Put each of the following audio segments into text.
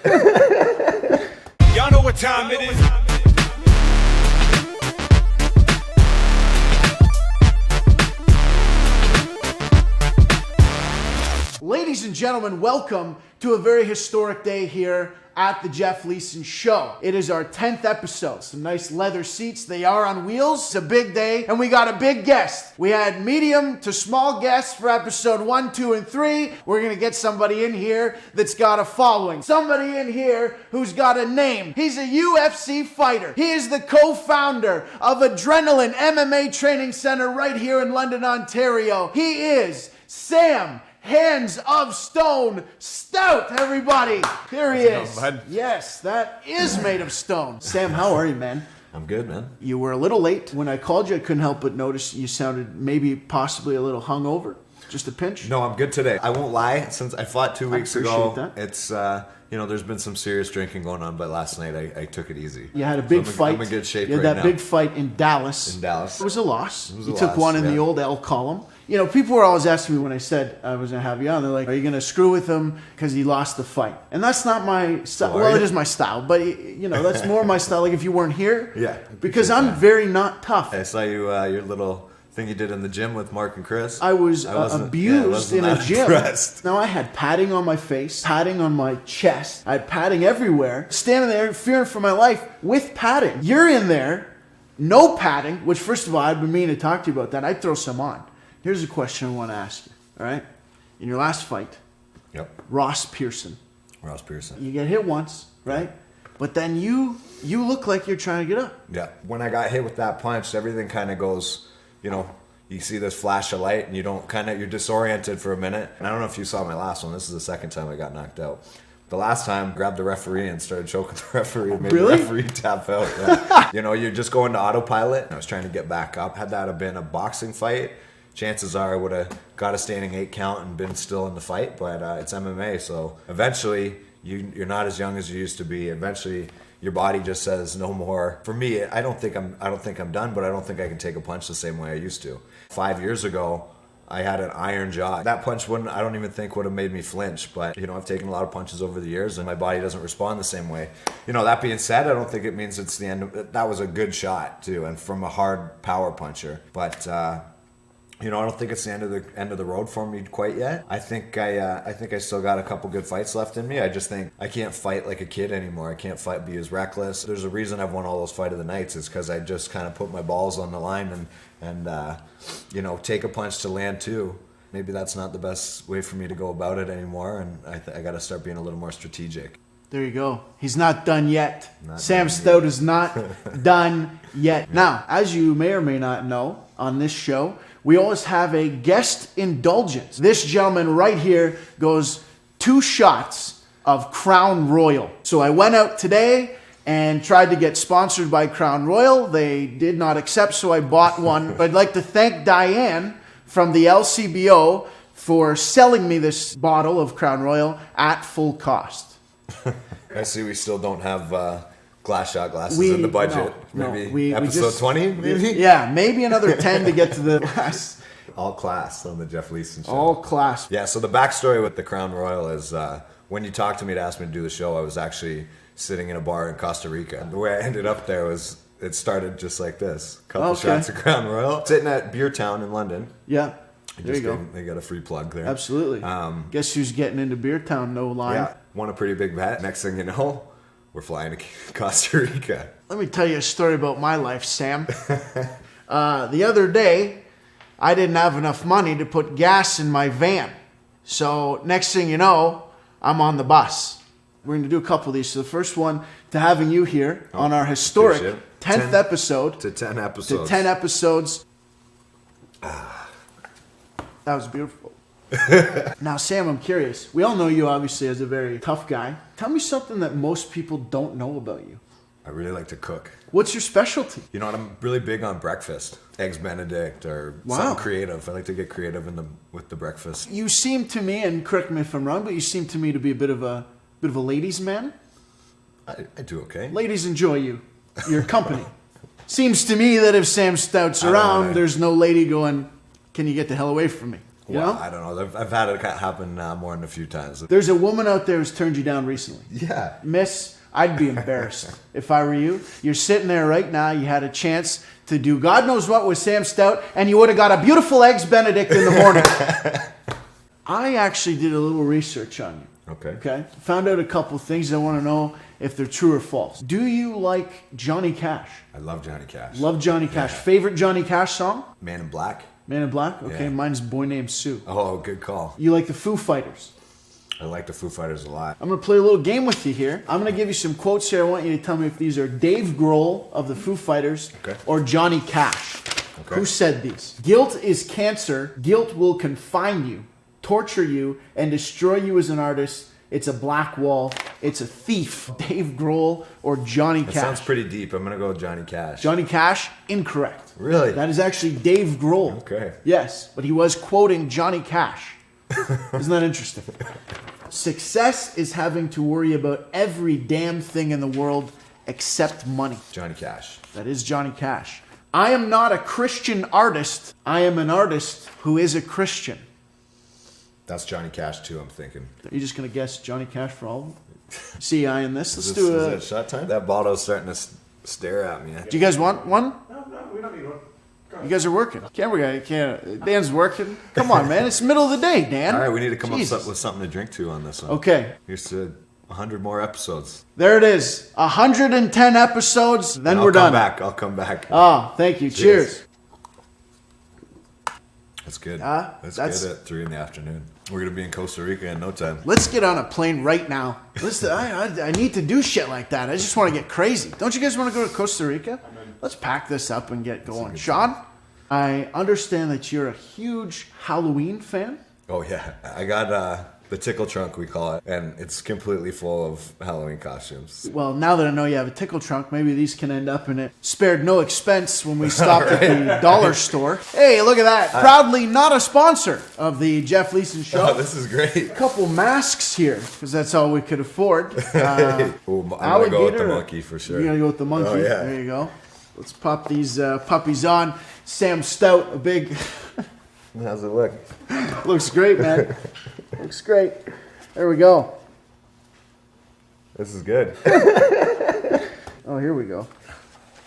Y'all know what time it is. Ladies and gentlemen, welcome to a very historic day here at the Jeff Leeson Show. It is our 10th episode. Some nice leather seats. They are on wheels. It's a big day, and we got a big guest. We had medium to small guests for episode 1, 2, and 3. We're going to get somebody in here that's got a following. Somebody in here who's got a name. He's a UFC fighter. He is the co-founder of Adrenaline MMA Training Center right here in London, Ontario. He is Sam Hands of Stone Stout, everybody. Here he is. Yes, that is made of stone. Sam, how are you, man? I'm good, man. You were a little late. When I called you, I couldn't help but notice you sounded maybe possibly a little hungover. Just a pinch. No, I'm good today. I won't lie. Since I fought 2 weeks ago, that. it's there's been some serious drinking going on, but last night I took it easy. You had a big fight. I'm in good shape You had right that now. big fight in Dallas. In Dallas. It was a loss. It was you a took loss, one in yeah. the old L column. You know, people were always asking me when I said I was going to have you on, they're like, are you going to screw with him because he lost the fight? And that's not my style. Well, it is my style, but, that's more my style. Like if you weren't here. Yeah. Because I'm very not tough. I saw you, your little thing you did in the gym with Mark and Chris. I was abused in a gym. Impressed. Now I had padding on my face, padding on my chest. I had padding everywhere. Standing there fearing for my life with padding. You're in there, no padding, which first of all, I'd been meaning to talk to you about that. I'd throw some on. Here's a question I want to ask you, all right? In your last fight, Yep. Ross Pearson. You You get hit once, right? But then you look like you're trying to get up. Yeah. When I got hit with that punch, everything kind of goes, you see this flash of light and you're disoriented for a minute. And I don't know if you saw my last one. This is the second time I got knocked out. The last time, grabbed the referee and started choking the referee. Made Really? the referee tap out. Yeah. You're just going to autopilot. I was trying to get back up. Had that have been a boxing fight, chances are I would have got a standing 8 count and been still in the fight. But it's MMA, so eventually you're not as young as you used to be. Eventually, your body just says no more. For me, I don't think I'm done, but I don't think I can take a punch the same way I used to. 5 years ago, I had an iron jaw. That punch I don't even think would have made me flinch, but I've taken a lot of punches over the years and my body doesn't respond the same way. That being said, I don't think it means it's the end that was a good shot too, and from a hard power puncher. But I don't think it's the end of the road for me quite yet. I think I still got a couple good fights left in me. I just think I can't fight like a kid anymore. I can't be as reckless. There's a reason I've won all those fight of the nights. It's because I just kind of put my balls on the line and take a punch to land two. Maybe that's not the best way for me to go about it anymore, and I got to start being a little more strategic. There you go. He's not done yet. Not Sam done Stout is not done yet. Now, as you may or may not know, on this show, we always have a guest indulgence. This gentleman right here goes 2 shots of Crown Royal. So I went out today and tried to get sponsored by Crown Royal. They did not accept, so I bought one. I'd like to thank Diane from the LCBO for selling me this bottle of Crown Royal at full cost. I see we still don't have glass shot glasses in the budget. Maybe episode 20, maybe? Yeah, maybe another 10 to get to the glass. All class on the Jeff Leeson Show. All class. Yeah, so the backstory with the Crown Royal is when you talked to me to ask me to do the show, I was actually sitting in a bar in Costa Rica. And the way I ended up there was it started just like this. Couple shots of Crown Royal. Sitting at Beer Town in London. Yeah. There you go. They got a free plug there. Absolutely. Guess who's getting into Beer Town? No line. Yeah, won a pretty big bet. Next thing you know, we're flying to Costa Rica. Let me tell you a story about my life, Sam. The other day, I didn't have enough money to put gas in my van. So next thing you know, I'm on the bus. We're going to do a couple of these. So the first one, to having you here on our historic 10th episode. To 10 episodes. To 10 episodes. That was beautiful. Now, Sam, I'm curious. We all know you obviously as a very tough guy. Tell me something that most people don't know about you. I really like to cook. What's your specialty? You know what? I'm really big on breakfast. Eggs Benedict or something creative. I like to get creative with the breakfast. You seem to me, and correct me if I'm wrong, but you seem to me to be a bit of a ladies' man. I do okay. Ladies enjoy you, your company. Seems to me that if Sam Stout's around, there's no lady going, can you get the hell away from me? You Well, know? I don't know. I've had it happen more than a few times. There's a woman out there who's turned you down recently. Yeah. Miss, I'd be embarrassed if I were you. You're sitting there right now. You had a chance to do God knows what with Sam Stout, and you would have got a beautiful Eggs Benedict in the morning. I actually did a little research on you. Okay. Found out a couple things. I want to know if they're true or false. Do you like Johnny Cash? I love Johnny Cash. Love Johnny Cash. Favorite Johnny Cash song? Man in Black. Man in Black? Okay, Yeah. mine's Boy Named Sue. Oh, good call. You like the Foo Fighters? I like the Foo Fighters a lot. I'm going to play a little game with you here. I'm going to give you some quotes here. I want you to tell me if these are Dave Grohl of the Foo Fighters or Johnny Cash. Okay. Who said these? Guilt is cancer. Guilt will confine you, torture you, and destroy you as an artist. It's a black wall. It's a thief. Dave Grohl or Johnny That Cash? sounds pretty deep. I'm going to go with Johnny Cash. Johnny Cash? Incorrect. Really? That is actually Dave Grohl. Okay. Yes, but he was quoting Johnny Cash. Isn't that interesting? Success is having to worry about every damn thing in the world except money. Johnny Cash. That is Johnny Cash. I am not a Christian artist. I am an artist who is a Christian. That's Johnny Cash too, I'm thinking. Are you just going to guess Johnny Cash for all of them? See I in this? Let's Is do a... it shot time? That bottle's starting to stare at me. Do you guys want one? No, we don't need one. You guys are working. Camera guy, can't. Dan's working. Come on, man. It's middle of the day, Dan. All right, we need to come Jesus. up with something to drink to on this one. Okay. Here's to 100 more episodes. There it is. 110 episodes, then we're done. I'll come back. Oh, thank you. Cheers. That's good. That's- good at 3 in the afternoon. We're going to be in Costa Rica in no time. Let's get on a plane right now. Listen, I need to do shit like that. I just want to get crazy. Don't you guys want to go to Costa Rica? Let's pack this up and get going. Sean, I understand that you're a huge Halloween fan. Oh, yeah. I got the tickle trunk, we call it, and it's completely full of Halloween costumes. Well, now that I know you have a tickle trunk, maybe these can end up in it. Spared no expense when we stopped at the dollar store. Hey, look at that. Proudly not a sponsor of the Jeff Leeson Show. Oh, this is great. A couple masks here, because that's all we could afford. I'm going to go with the monkey for sure. You're going to go with the monkey? Oh, yeah. There you go. Let's pop these puppies on. Sam Stout, a big... How's it look? Looks great, man. Looks great. There we go. This is good. Oh, here we go.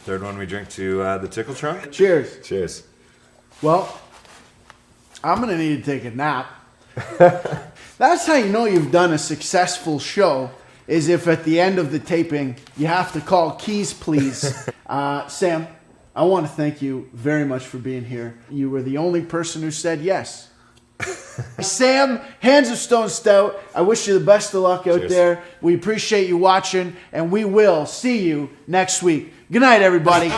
Third one we drink to the tickle trunk. Cheers. Cheers. Well, I'm going to need to take a nap. That's how you know you've done a successful show, is if at the end of the taping, you have to call keys, please. Sam, I want to thank you very much for being here. You were the only person who said yes. Sam, Hands of Stone Stout, I wish you the best of luck out there. We appreciate you watching, and we will see you next week. Good night, everybody.